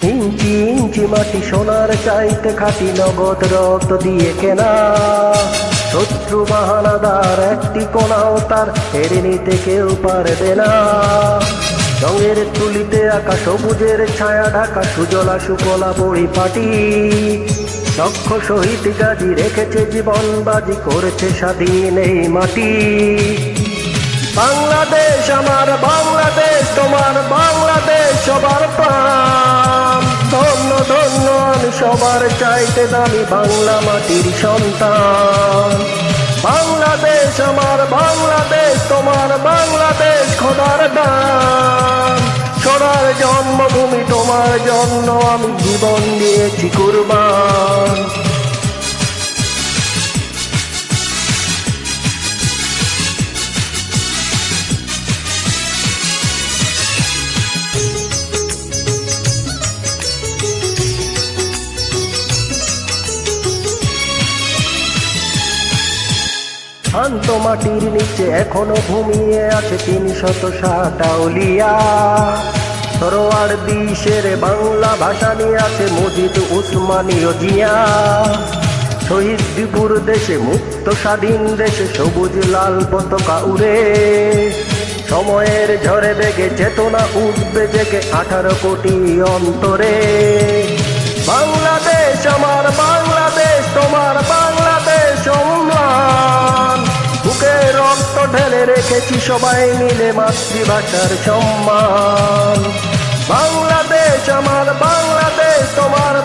ইঞ্চি ইঞ্চি মাটি সোনার চাইতে খাঁটি নগদ রক্ত দিয়ে কেনা। শত্রু বাহানাদার একটি কোনাও তার কেড়ে নিতে কেউ পারবে না। রঙের তুলিতে আঁকা সবুজের ছায়া ঢাকা সুজলা সুফলা পরিপাটি। লক্ষ শহীদ গাজী রেখেছে জীবন বাজি, করেছে স্বাধীন এই মাটি। বাংলাদেশ আমার বাংলাদেশ, তোমার বাংলাদেশ সবার প্রাণ। ধন্য ধন্য আমি সবার চাইতে দামি বাংলা মাটির সন্তান। বাংলাদেশ আমার বাংলাদেশ, তোমার বাংলাদেশ খোদার দান। সোনার জন্মভূমি, তোমার জন্য আমি জীবন দিয়েছি কুরবান। শান্ত মাটির নিচে এখনো ঘুমিয়ে আছে ৩৬০ আউলিয়া। সরোয়ার বিশের বাংলা ভাষা নিয়ে আছে মজিদ উসমানীয় জিয়া। শহীদ বিপুর দেশে, মুক্ত স্বাধীন দেশে সবুজ লাল পতাকা উড়ে। সময়ের ঝড়ে বেগে চেতনা উঠবে জেগে ১৮ কোটি অন্তরে। বাংলাদেশ আমার বাংলাদেশ, তোমার বাংলাদেশ অম্লান। বুকে রক্ত ঢেলে রেখেছি সবাই মিলে মাতৃভাষার সম্মান। বাংলাদেশ আমার বাংলাদেশ, তোমার